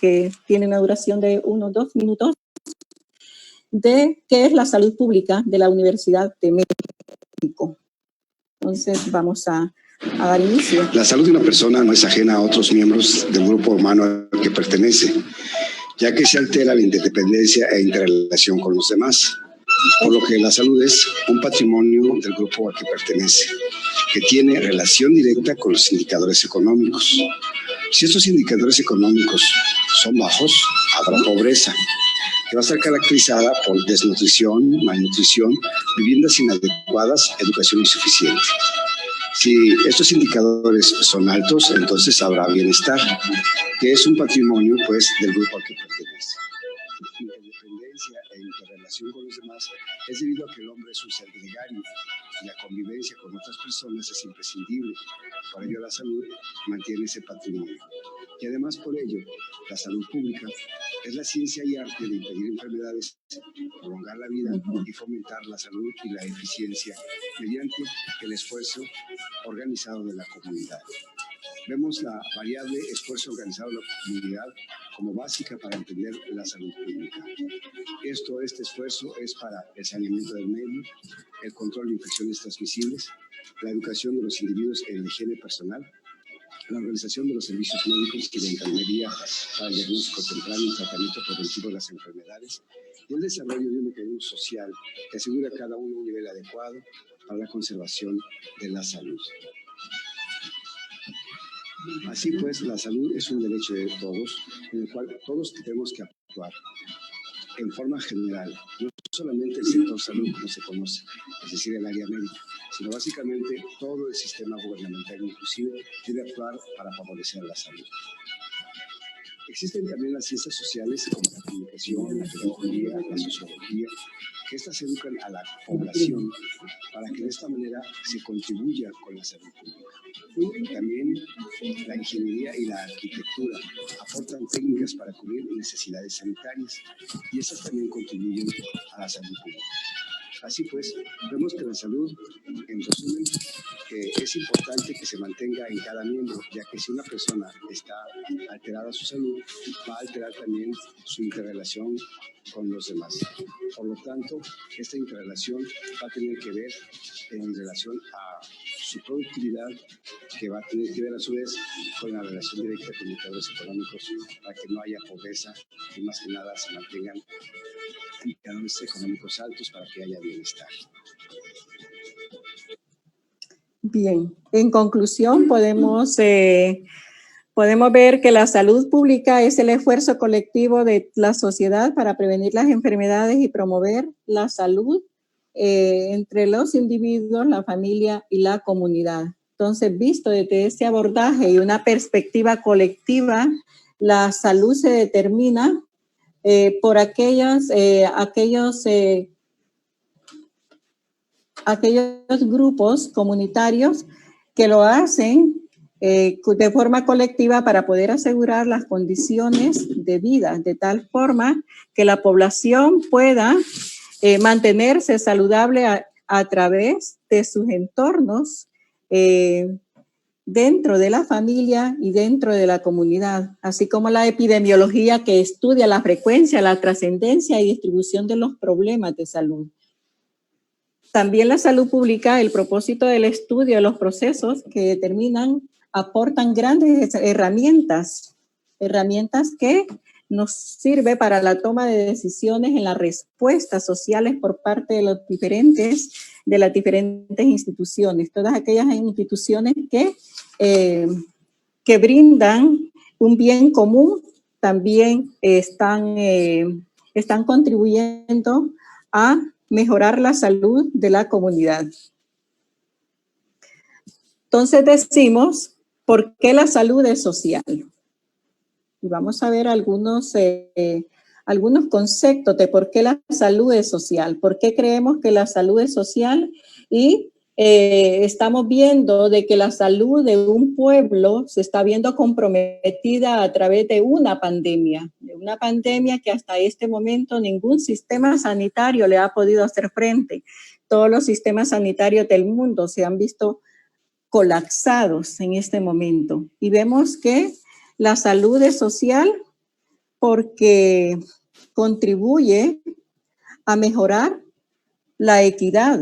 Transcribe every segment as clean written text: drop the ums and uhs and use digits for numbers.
que tiene una duración de 1 o 2 minutos, de qué es la salud pública de la Universidad de México. Entonces vamos a dar inicio. La salud de una persona no es ajena a otros miembros del grupo humano al que pertenece, ya que se altera la interdependencia e interrelación con los demás, por lo que la salud es un patrimonio del grupo al que pertenece, que tiene relación directa con los indicadores económicos. Si estos indicadores económicos son bajos, habrá pobreza, que va a estar caracterizada por desnutrición, malnutrición, viviendas inadecuadas, educación insuficiente. Si estos indicadores son altos, entonces habrá bienestar, que es un patrimonio, pues, del grupo al que pertenece. La interdependencia e interrelación con los demás es debido a que el hombre es un ser gregario y la convivencia con otras personas es imprescindible. Por ello, la salud mantiene ese patrimonio. Y además, por ello, la salud pública es la ciencia y arte de impedir enfermedades, prolongar la vida y fomentar la salud y la eficiencia mediante el esfuerzo organizado de la comunidad. Vemos la variable esfuerzo organizado de la comunidad como básica para entender la salud pública. Este esfuerzo es para el saneamiento del medio, el control de infecciones transmisibles, la educación de los individuos en la higiene personal, la organización de los servicios médicos y de enfermería para el diagnóstico temprano y tratamiento preventivo de las enfermedades, y el desarrollo de un mecanismo social que asegure a cada uno un nivel adecuado para la conservación de la salud. Así pues, la salud es un derecho de todos, en el cual todos tenemos que actuar en forma general, no solamente el sector salud como se conoce, es decir, el área médica, sino básicamente todo el sistema gubernamental inclusive debe actuar para favorecer la salud. Existen también las ciencias sociales como la comunicación, la pedagogía, la sociología, que estas educan a la población para que de esta manera se contribuya con la salud pública. También la ingeniería y la arquitectura aportan técnicas para cubrir necesidades sanitarias y estas también contribuyen a la salud pública. Así pues, vemos que la salud, en resumen, es importante que se mantenga en cada miembro, ya que si una persona está alterada su salud, va a alterar también su interrelación con los demás. Por lo tanto, esta interrelación va a tener que ver en relación a su productividad, que va a tener que ver a su vez con la relación directa con indicadores económicos para que no haya pobreza y más que nada se mantengan indicadores económicos altos para que haya bienestar. Bien, en conclusión podemos ver que la salud pública es el esfuerzo colectivo de la sociedad para prevenir las enfermedades y promover la salud entre los individuos, la familia y la comunidad. Entonces, visto desde este abordaje y una perspectiva colectiva, la salud se determina por aquellos grupos comunitarios que lo hacen de forma colectiva para poder asegurar las condiciones de vida, de tal forma que la población pueda mantenerse saludable a través de sus entornos dentro de la familia y dentro de la comunidad, así como la epidemiología que estudia la frecuencia, la trascendencia y distribución de los problemas de salud. También la salud pública, el propósito del estudio de los procesos que determinan, aportan grandes herramientas que nos sirve para la toma de decisiones en las respuestas sociales por parte de las diferentes instituciones, todas aquellas instituciones que brindan un bien común también están contribuyendo a mejorar la salud de la comunidad. Entonces decimos, ¿por qué la salud es social? Y vamos a ver algunos conceptos de por qué la salud es social, por qué creemos que la salud es social y estamos viendo de que la salud de un pueblo se está viendo comprometida a través de una pandemia que hasta este momento ningún sistema sanitario le ha podido hacer frente. Todos los sistemas sanitarios del mundo se han visto colapsados en este momento y vemos que la salud es social porque contribuye a mejorar la equidad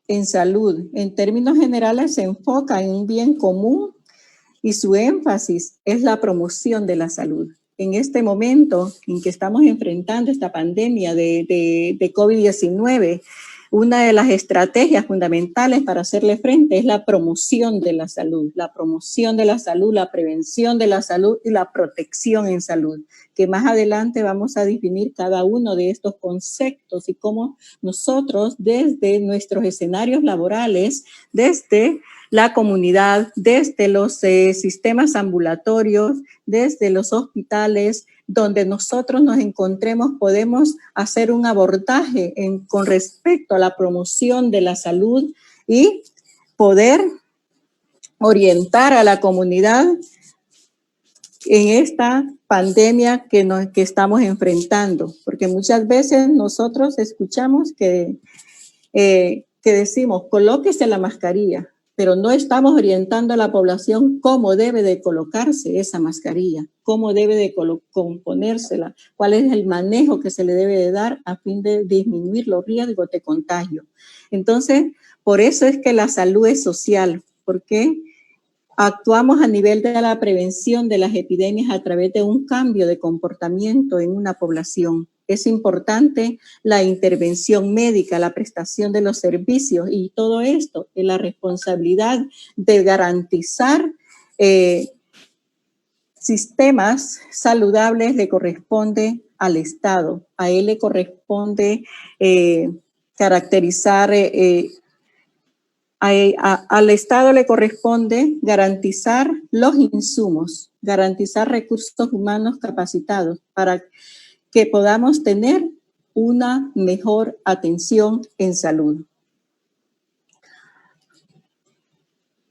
en salud. En términos generales, se enfoca en un bien común y su énfasis es la promoción de la salud. En este momento en que estamos enfrentando esta pandemia de COVID-19, una de las estrategias fundamentales para hacerle frente es la promoción de la salud, la prevención de la salud y la protección en salud, que más adelante vamos a definir cada uno de estos conceptos y cómo nosotros desde nuestros escenarios laborales, desde la comunidad, desde los sistemas ambulatorios, desde los hospitales, donde nosotros nos encontremos, podemos hacer un abordaje con respecto a la promoción de la salud y poder orientar a la comunidad en esta pandemia que estamos enfrentando. Porque muchas veces nosotros escuchamos que decimos, colóquese la mascarilla, pero no estamos orientando a la población cómo debe de colocarse esa mascarilla, cómo debe de ponérsela, cuál es el manejo que se le debe de dar a fin de disminuir los riesgos de contagio. Entonces, por eso es que la salud es social, porque actuamos a nivel de la prevención de las epidemias a través de un cambio de comportamiento en una población. Es importante la intervención médica, la prestación de los servicios y todo esto es la responsabilidad de garantizar sistemas saludables le corresponde al Estado. A él le corresponde caracterizar, al Estado le corresponde garantizar los insumos, garantizar recursos humanos capacitados para que podamos tener una mejor atención en salud.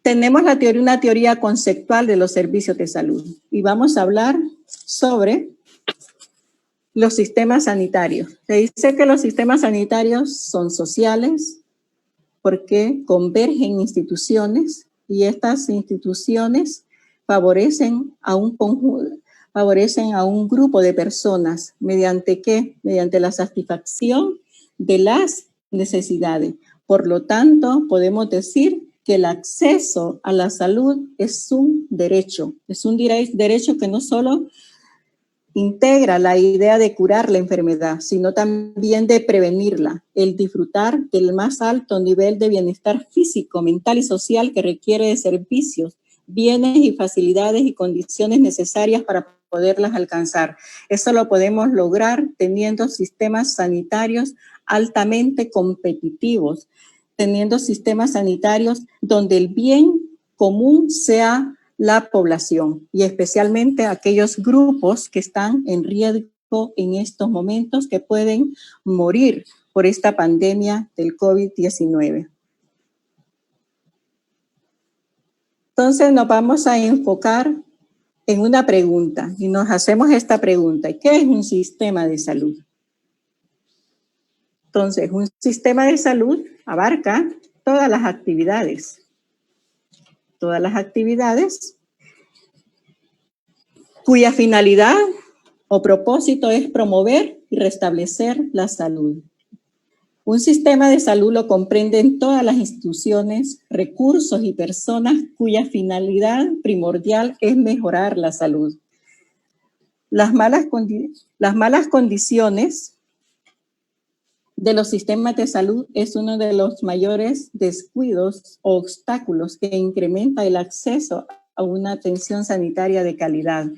Tenemos una teoría conceptual de los servicios de salud y vamos a hablar sobre los sistemas sanitarios. Se dice que los sistemas sanitarios son sociales porque convergen instituciones y estas instituciones favorecen a un conjunto, favorecen a un grupo de personas. ¿Mediante qué? Mediante la satisfacción de las necesidades. Por lo tanto, podemos decir que el acceso a la salud es un derecho que no solo integra la idea de curar la enfermedad, sino también de prevenirla, el disfrutar del más alto nivel de bienestar físico, mental y social que requiere de servicios, bienes y facilidades y condiciones necesarias para poderlas alcanzar. Eso lo podemos lograr teniendo sistemas sanitarios altamente competitivos, teniendo sistemas sanitarios donde el bien común sea la población y especialmente aquellos grupos que están en riesgo en estos momentos que pueden morir por esta pandemia del COVID-19. Entonces nos vamos a enfocar en una pregunta y nos hacemos esta pregunta: ¿qué es un sistema de salud? Entonces, un sistema de salud abarca todas las actividades cuya finalidad o propósito es promover y restablecer la salud. Un sistema de salud lo comprenden todas las instituciones, recursos y personas cuya finalidad primordial es mejorar la salud. Las malas condiciones de los sistemas de salud es uno de los mayores descuidos o obstáculos que incrementa el acceso a una atención sanitaria de calidad.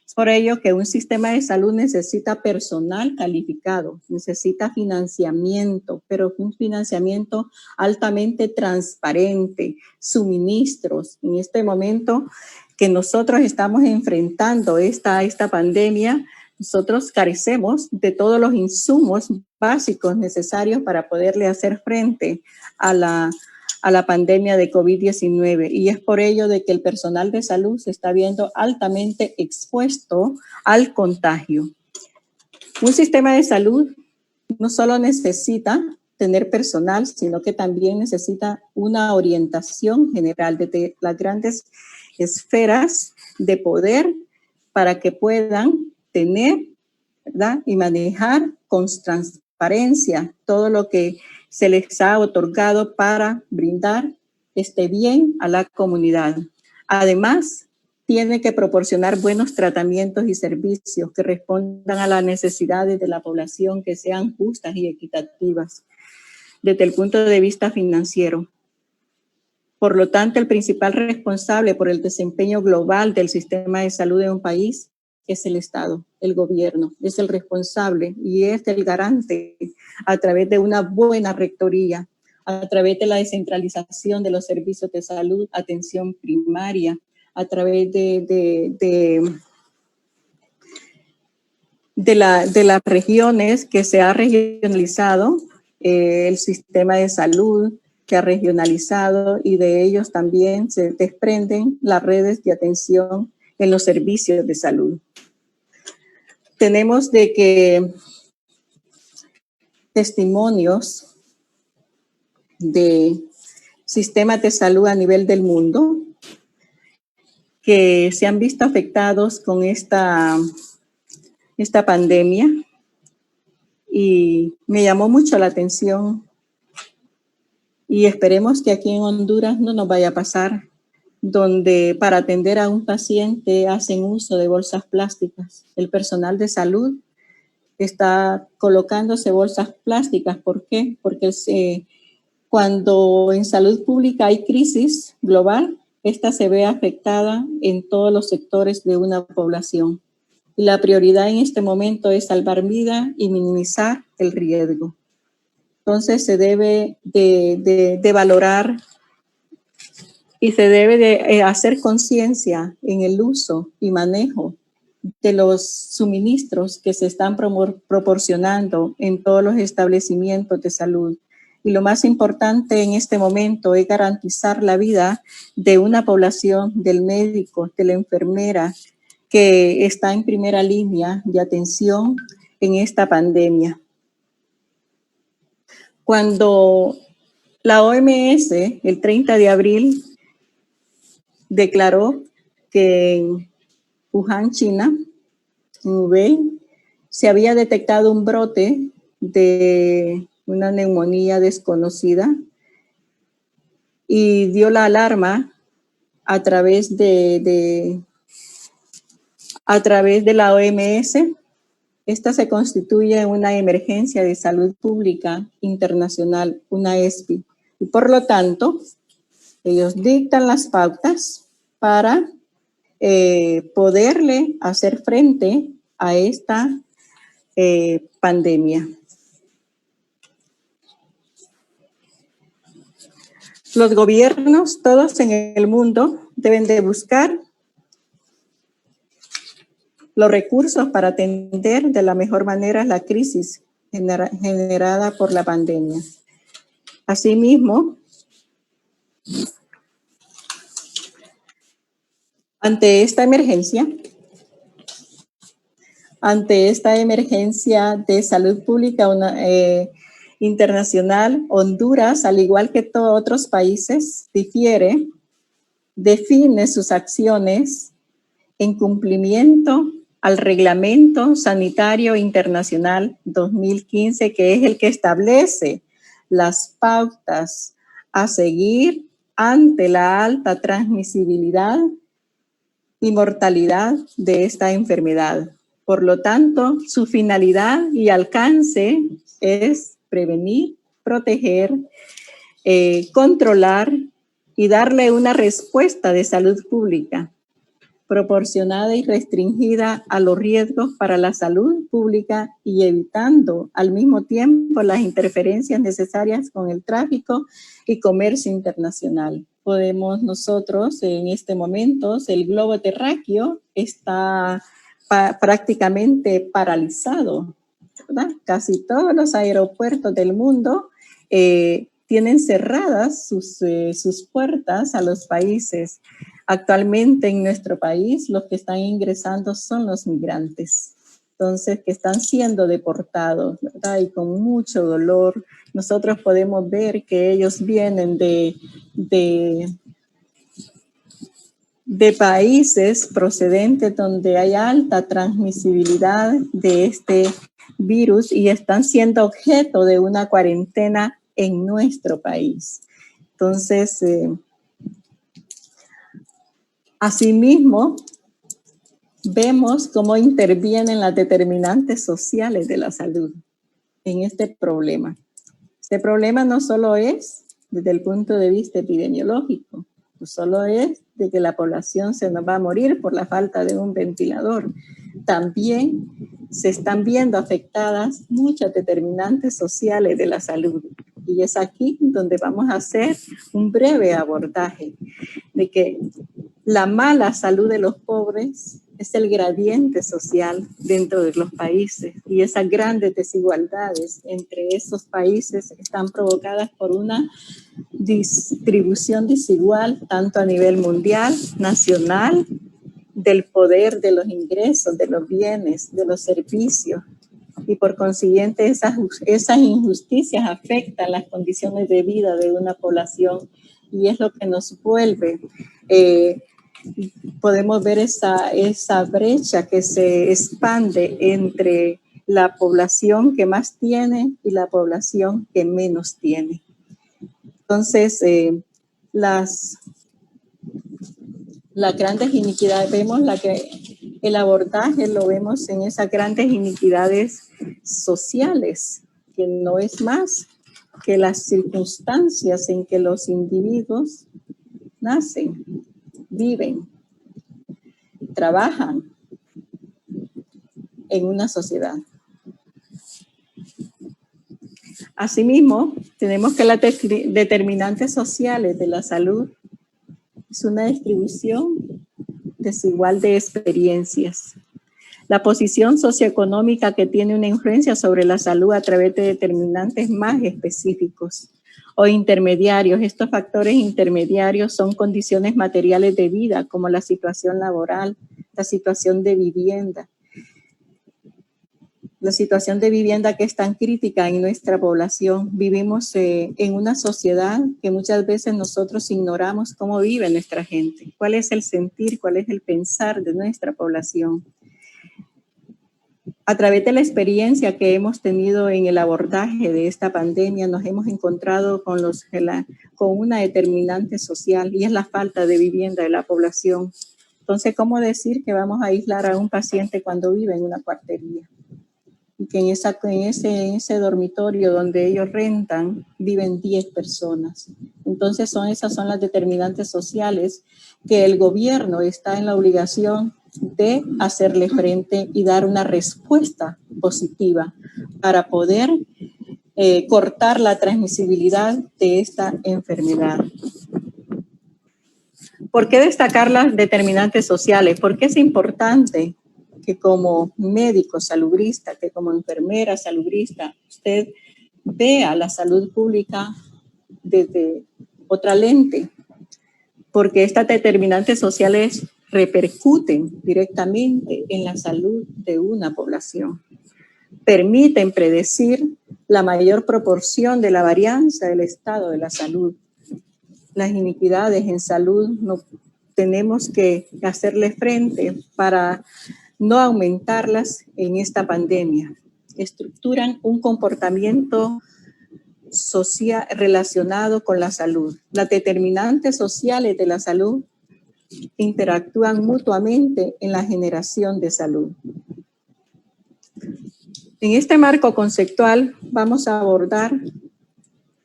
Es por ello que un sistema de salud necesita personal calificado, necesita financiamiento, pero un financiamiento altamente transparente, suministros. En este momento que nosotros estamos enfrentando esta pandemia, nosotros carecemos de todos los insumos básicos necesarios para poderle hacer frente a la pandemia de COVID-19 y es por ello de que el personal de salud se está viendo altamente expuesto al contagio. Un sistema de salud no solo necesita tener personal, sino que también necesita una orientación general desde las grandes esferas de poder para que puedan tener, ¿verdad?, y manejar con transparencia todo lo que se les ha otorgado para brindar este bien a la comunidad. Además, tiene que proporcionar buenos tratamientos y servicios que respondan a las necesidades de la población, que sean justas y equitativas desde el punto de vista financiero. Por lo tanto, el principal responsable por el desempeño global del sistema de salud de un país es el Estado, el gobierno, es el responsable y es el garante a través de una buena rectoría, a través de la descentralización de los servicios de salud, atención primaria, a través de las regiones que se ha regionalizado el sistema de salud, que ha regionalizado, y de ellos también se desprenden las redes de atención en los servicios de salud. Tenemos de que testimonios de sistemas de salud a nivel del mundo que se han visto afectados con esta pandemia, y me llamó mucho la atención, y esperemos que aquí en Honduras no nos vaya a pasar, donde para atender a un paciente hacen uso de bolsas plásticas. El personal de salud está colocándose bolsas plásticas. ¿Por qué? Porque cuando en salud pública hay crisis global, esta se ve afectada en todos los sectores de una población. Y la prioridad en este momento es salvar vida y minimizar el riesgo. Entonces se debe de valorar y se debe de hacer conciencia en el uso y manejo de los suministros que se están proporcionando en todos los establecimientos de salud. Y lo más importante en este momento es garantizar la vida de una población, del médico, de la enfermera, que está en primera línea de atención en esta pandemia. Cuando la OMS, el 30 de abril, declaró que en Wuhan, China, en Hubei, se había detectado un brote de una neumonía desconocida, y dio la alarma a través de la OMS. Esta se constituye una emergencia de salud pública internacional, una ESPI, y por lo tanto, ellos dictan las pautas para poderle hacer frente a esta pandemia. Los gobiernos, todos en el mundo, deben de buscar los recursos para atender de la mejor manera la crisis generada por la pandemia. Asimismo, ante esta emergencia de salud pública internacional, Honduras, al igual que todos otros países, define sus acciones en cumplimiento al Reglamento Sanitario Internacional 2015, que es el que establece las pautas a seguir ante la alta transmisibilidad y mortalidad de esta enfermedad. Por lo tanto, su finalidad y alcance es prevenir, proteger, controlar y darle una respuesta de salud pública proporcionada y restringida a los riesgos para la salud pública, y evitando al mismo tiempo las interferencias necesarias con el tráfico y comercio internacional. Podemos nosotros, en este momento, el globo terráqueo está prácticamente paralizado, ¿verdad? Casi todos los aeropuertos del mundo tienen cerradas sus puertas a los países. Actualmente en nuestro país los que están ingresando son los migrantes, entonces que están siendo deportados, ¿verdad? Y con mucho dolor nosotros podemos ver que ellos vienen de de países procedentes donde hay alta transmisibilidad de este virus y están siendo objeto de una cuarentena en nuestro país. Entonces, asimismo, vemos cómo intervienen las determinantes sociales de la salud en este problema. Este problema no solo es desde el punto de vista epidemiológico, no solo es de que la población se nos va a morir por la falta de un ventilador. También se están viendo afectadas muchas determinantes sociales de la salud. Y es aquí donde vamos a hacer un breve abordaje de que la mala salud de los pobres es el gradiente social dentro de los países y esas grandes desigualdades entre esos países están provocadas por una distribución desigual tanto a nivel mundial, nacional, del poder, de los ingresos, de los bienes, de los servicios. Y por consiguiente esas injusticias afectan las condiciones de vida de una población y es lo que nos vuelve podemos ver esa brecha que se expande entre la población que más tiene y la población que menos tiene. Entonces, las grandes iniquidades, vemos el abordaje lo vemos en esas grandes iniquidades sociales, que no es más que las circunstancias en que los individuos nacen, viven, trabajan en una sociedad. Asimismo, tenemos que las determinantes sociales de la salud es una distribución desigual de experiencias. La posición socioeconómica que tiene una influencia sobre la salud a través de determinantes más específicos o intermediarios. Estos factores intermediarios son condiciones materiales de vida, como la situación laboral, la situación de vivienda. La situación de vivienda que es tan crítica en nuestra población. Vivimos en una sociedad que muchas veces nosotros ignoramos cómo vive nuestra gente, cuál es el sentir, cuál es el pensar de nuestra población. A través de la experiencia que hemos tenido en el abordaje de esta pandemia, nos hemos encontrado con una determinante social y es la falta de vivienda de la población. Entonces, ¿cómo decir que vamos a aislar a un paciente cuando vive en una cuartería? Y que en ese dormitorio donde ellos rentan viven 10 personas. Entonces, esas son las determinantes sociales que el gobierno está en la obligación de hacerle frente y dar una respuesta positiva para poder cortar la transmisibilidad de esta enfermedad. ¿Por qué destacar las determinantes sociales? ¿Por qué es importante que como médico salubrista, que como enfermera salubrista, usted vea la salud pública desde otra lente? Porque estas determinantes sociales repercuten directamente en la salud de una población. Permiten predecir la mayor proporción de la varianza del estado de la salud. Las iniquidades en salud no tenemos que hacerle frente para no aumentarlas en esta pandemia. Estructuran un comportamiento social relacionado con la salud. Las determinantes sociales de la salud interactúan mutuamente en la generación de salud. En este marco conceptual vamos a abordar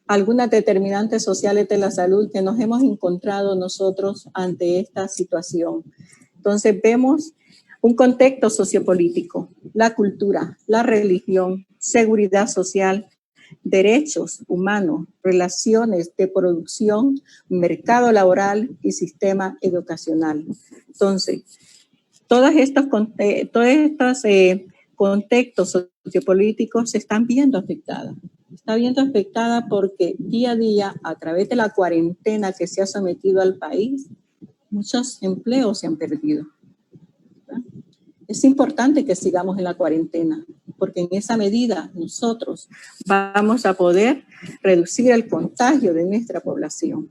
algunas determinantes sociales de la salud que nos hemos encontrado nosotros ante esta situación. Entonces vemos un contexto sociopolítico, la cultura, la religión, seguridad social, derechos humanos, relaciones de producción, mercado laboral y sistema educacional. Entonces, todos estos contextos sociopolíticos se están viendo afectados. Está viendo afectada porque día a día, a través de la cuarentena que se ha sometido al país, muchos empleos se han perdido. Es importante que sigamos en la cuarentena, porque en esa medida nosotros vamos a poder reducir el contagio de nuestra población.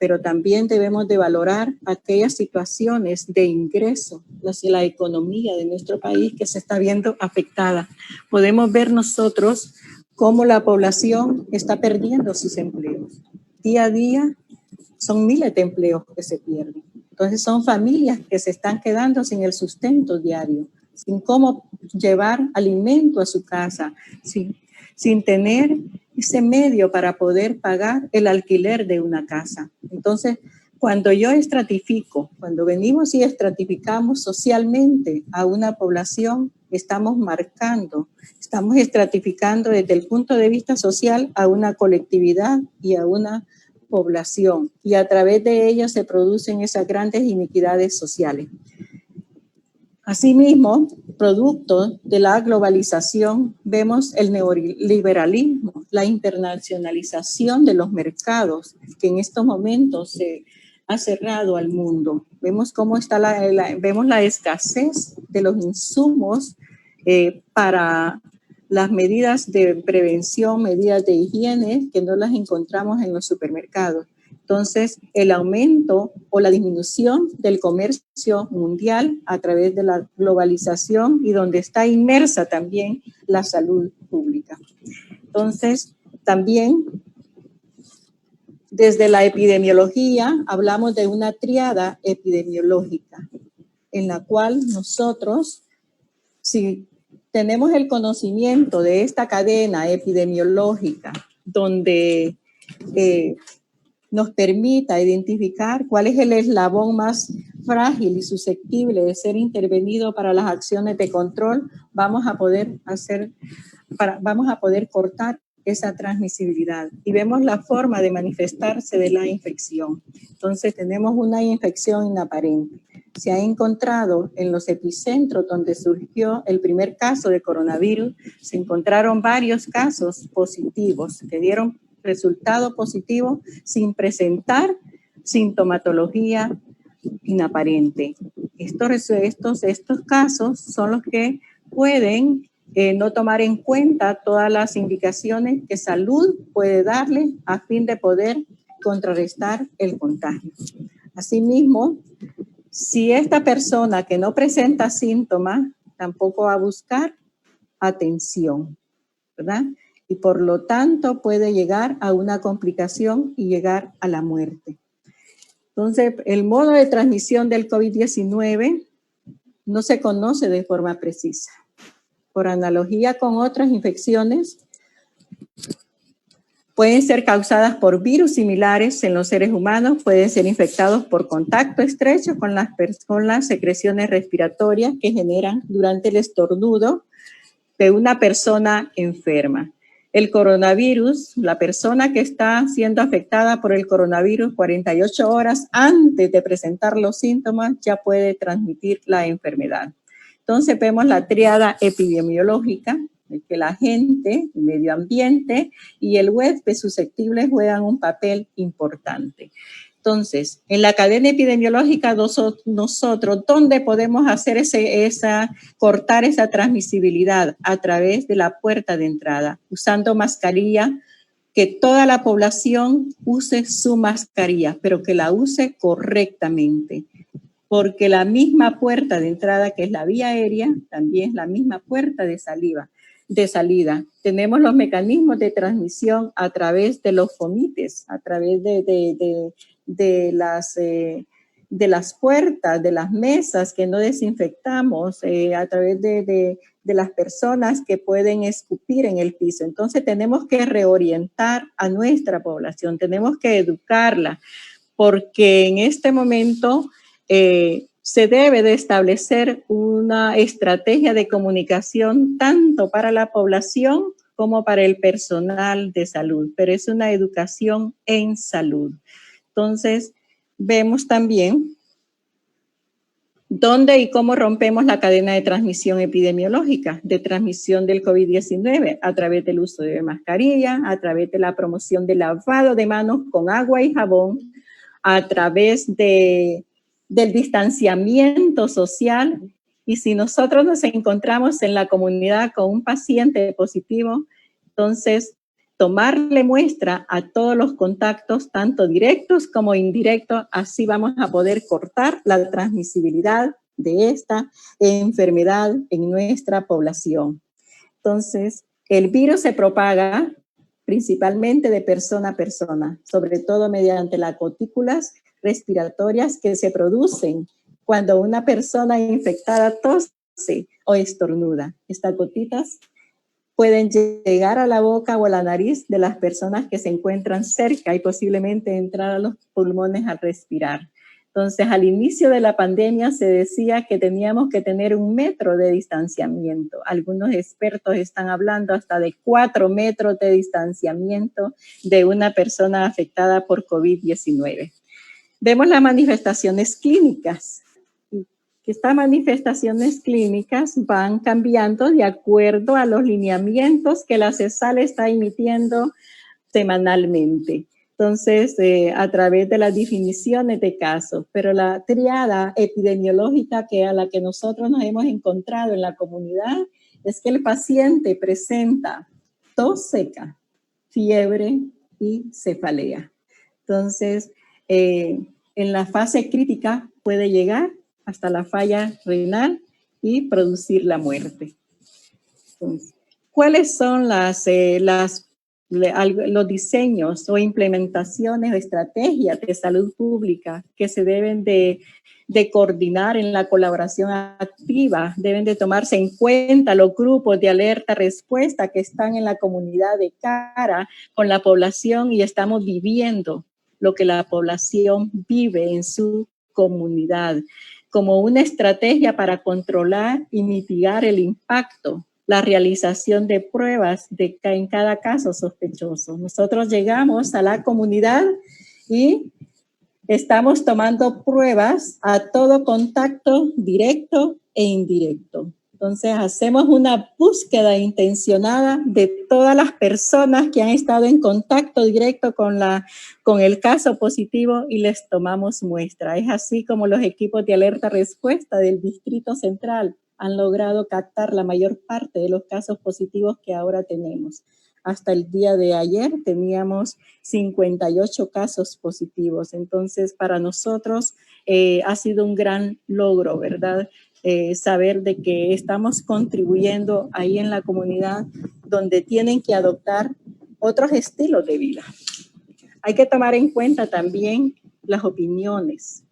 pero también debemos de valorar aquellas situaciones de ingreso, la economía de nuestro país que se está viendo afectada. Podemos ver nosotros cómo la población está perdiendo sus empleos. Día a día son miles de empleos que se pierden. Entonces son familias que se están quedando sin el sustento diario, sin cómo llevar alimento a su casa, sin tener ese medio para poder pagar el alquiler de una casa. Entonces, cuando yo estratifico, cuando venimos y estratificamos socialmente a una población, estamos estratificando desde el punto de vista social a una colectividad y a una población, y a través de ello se producen esas grandes iniquidades sociales. Asimismo, producto de la globalización, vemos el neoliberalismo, la internacionalización de los mercados, que en estos momentos se ha cerrado al mundo. Vemos cómo está vemos la escasez de los insumos para las medidas de prevención, medidas de higiene, que no las encontramos en los supermercados. Entonces, el aumento o la disminución del comercio mundial a través de la globalización y donde está inmersa también la salud pública. Entonces, también desde la epidemiología hablamos de una tríada epidemiológica en la cual nosotros, si tenemos el conocimiento de esta cadena epidemiológica donde nos permita identificar cuál es el eslabón más frágil y susceptible de ser intervenido para las acciones de control, vamos a poder cortar esa transmisibilidad. Y vemos la forma de manifestarse de la infección. Entonces tenemos una infección inaparente. Se ha encontrado en los epicentros donde surgió el primer caso de coronavirus, se encontraron varios casos positivos que dieron resultado positivo sin presentar sintomatología inaparente. Estos casos son los que pueden no tomar en cuenta todas las indicaciones que salud puede darle a fin de poder contrarrestar el contagio. Asimismo, si esta persona que no presenta síntomas tampoco va a buscar atención, ¿verdad? Y por lo tanto puede llegar a una complicación y llegar a la muerte. Entonces, el modo de transmisión del COVID-19 no se conoce de forma precisa. Por analogía con otras infecciones, pueden ser causadas por virus similares en los seres humanos, pueden ser infectados por contacto estrecho con las secreciones respiratorias que generan durante el estornudo de una persona enferma. El coronavirus, la persona que está siendo afectada por el coronavirus 48 horas antes de presentar los síntomas ya puede transmitir la enfermedad. Entonces vemos la tríada epidemiológica, en que la gente, el medio ambiente y el huésped susceptible juegan un papel importante. Entonces, en la cadena epidemiológica nosotros, ¿dónde podemos hacer cortar esa transmisibilidad? A través de la puerta de entrada, usando mascarilla, que toda la población use su mascarilla, pero que la use correctamente. Porque la misma puerta de entrada, que es la vía aérea, también es la misma puerta de salida. Tenemos los mecanismos de transmisión a través de los fomites, a través de las puertas, de las mesas que no desinfectamos, a través de las personas que pueden escupir en el piso. Entonces tenemos que reorientar a nuestra población, tenemos que educarla, porque en este momento se debe de establecer una estrategia de comunicación tanto para la población como para el personal de salud, pero es una educación en salud. Entonces, vemos también dónde y cómo rompemos la cadena de transmisión epidemiológica, de transmisión del COVID-19, a través del uso de mascarilla, a través de la promoción del lavado de manos con agua y jabón, a través del distanciamiento social. Y si nosotros nos encontramos en la comunidad con un paciente positivo, entonces tomarle muestra a todos los contactos, tanto directos como indirectos, así vamos a poder cortar la transmisibilidad de esta enfermedad en nuestra población. Entonces, el virus se propaga principalmente de persona a persona, sobre todo mediante las gotículas respiratorias que se producen cuando una persona infectada tose o estornuda. Estas gotitas pueden llegar a la boca o a la nariz de las personas que se encuentran cerca y posiblemente entrar a los pulmones al respirar. Entonces, al inicio de la pandemia se decía que teníamos que tener 1 metro de distanciamiento. Algunos expertos están hablando hasta de 4 metros de distanciamiento de una persona afectada por COVID-19. Vemos las manifestaciones clínicas. Estas manifestaciones clínicas van cambiando de acuerdo a los lineamientos que la CESAL está emitiendo semanalmente. Entonces, a través de las definiciones de casos, pero la triada epidemiológica a la que nosotros nos hemos encontrado en la comunidad es que el paciente presenta tos seca, fiebre y cefalea. Entonces, en la fase crítica puede llegar hasta la falla renal y producir la muerte. Entonces, ¿cuáles son los diseños o implementaciones o estrategias de salud pública que se deben de coordinar en la colaboración activa? Deben de tomarse en cuenta los grupos de alerta-respuesta que están en la comunidad de cara con la población y estamos viviendo lo que la población vive en su comunidad, como una estrategia para controlar y mitigar el impacto, la realización de pruebas en cada caso sospechoso. Nosotros llegamos a la comunidad y estamos tomando pruebas a todo contacto directo e indirecto. Entonces, hacemos una búsqueda intencionada de todas las personas que han estado en contacto directo con el caso positivo y les tomamos muestra. Es así como los equipos de alerta-respuesta del Distrito Central han logrado captar la mayor parte de los casos positivos que ahora tenemos. Hasta el día de ayer teníamos 58 casos positivos. Entonces, para nosotros ha sido un gran logro, ¿verdad? Saber de que estamos contribuyendo ahí en la comunidad donde tienen que adoptar otros estilos de vida. Hay que tomar en cuenta también las opiniones.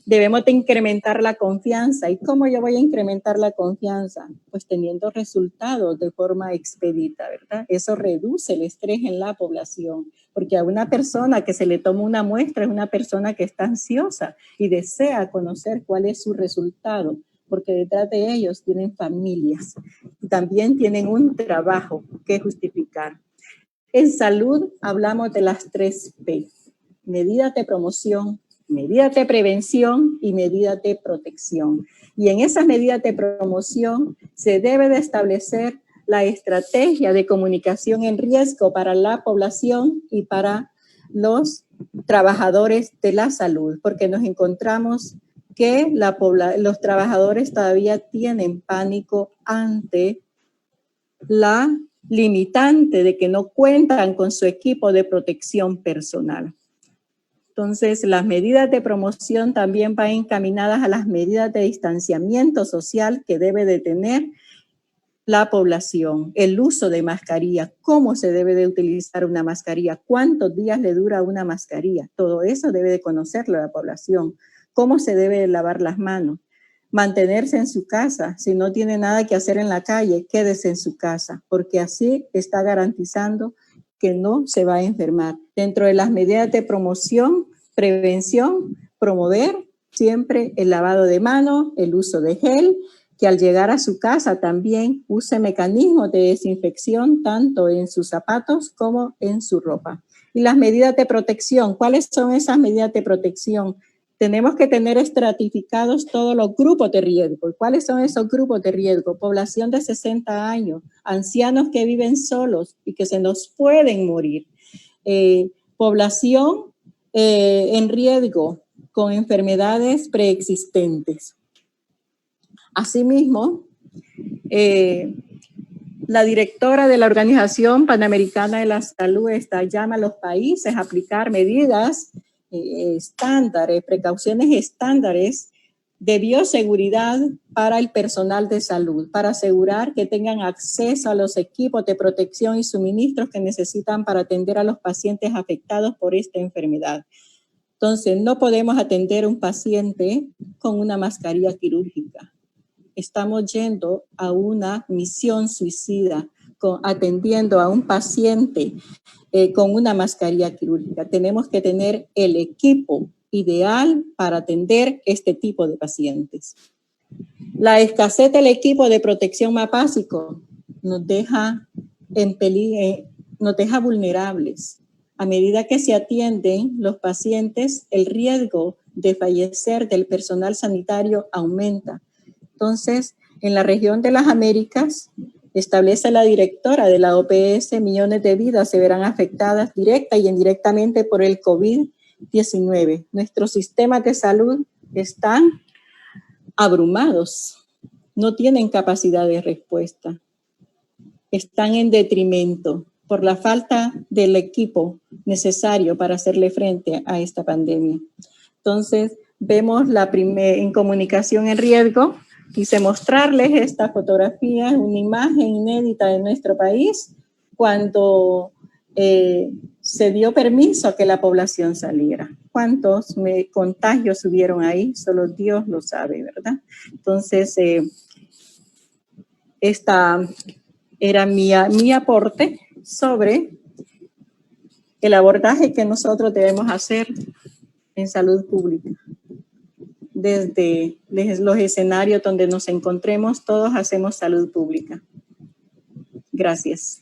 Debemos de incrementar la confianza. ¿Y cómo yo voy a incrementar la confianza? Pues teniendo resultados de forma expedita, ¿verdad? Eso reduce el estrés en la población, porque a una persona que se le toma una muestra es una persona que está ansiosa y desea conocer cuál es su resultado, porque detrás de ellos tienen familias y también tienen un trabajo que justificar. En salud hablamos de las 3 P, medidas de promoción, medidas de prevención y medidas de protección. Y en esas medidas de promoción se debe de establecer la estrategia de comunicación en riesgo para la población y para los trabajadores de la salud, porque nos encontramos que los trabajadores todavía tienen pánico ante la limitante de que no cuentan con su equipo de protección personal. Entonces, las medidas de promoción también van encaminadas a las medidas de distanciamiento social que debe de tener la población, el uso de mascarilla, cómo se debe de utilizar una mascarilla, cuántos días le dura una mascarilla, todo eso debe de conocerlo la población, cómo se debe de lavar las manos, mantenerse en su casa, si no tiene nada que hacer en la calle, quédese en su casa, porque así está garantizando que no se va a enfermar. Dentro de las medidas de promoción, prevención, promover siempre el lavado de manos, el uso de gel, que al llegar a su casa también use mecanismos de desinfección tanto en sus zapatos como en su ropa. Y las medidas de protección, ¿cuáles son esas medidas de protección? Tenemos que tener estratificados todos los grupos de riesgo. ¿Cuáles son esos grupos de riesgo? Población de 60 años, ancianos que viven solos y que se nos pueden morir. Población en riesgo con enfermedades preexistentes. Asimismo, La directora de la Organización Panamericana de la Salud llama a los países a aplicar medidas estándares, precauciones estándares de bioseguridad para el personal de salud, para asegurar que tengan acceso a los equipos de protección y suministros que necesitan para atender a los pacientes afectados por esta enfermedad. Entonces, no podemos atender a un paciente con una mascarilla quirúrgica. Estamos yendo a una misión suicida, atendiendo a un paciente con una mascarilla quirúrgica. Tenemos que tener el equipo ideal para atender este tipo de pacientes. La escasez del equipo de protección más básico nos deja en peligro, nos deja vulnerables. A medida que se atienden los pacientes, el riesgo de fallecer del personal sanitario aumenta. Entonces, en la región de las Américas, establece la directora de la OPS, millones de vidas se verán afectadas directa y indirectamente por el COVID-19. Nuestros sistemas de salud están abrumados, no tienen capacidad de respuesta, están en detrimento por la falta del equipo necesario para hacerle frente a esta pandemia. Entonces, vemos en comunicación en riesgo. Quise mostrarles esta fotografía, una imagen inédita de nuestro país, cuando se dio permiso a que la población saliera. ¿Cuántos contagios hubieron ahí? Solo Dios lo sabe, ¿verdad? Entonces, esta era mi aporte sobre el abordaje que nosotros debemos hacer en salud pública. Desde los escenarios donde nos encontremos, todos hacemos salud pública. Gracias.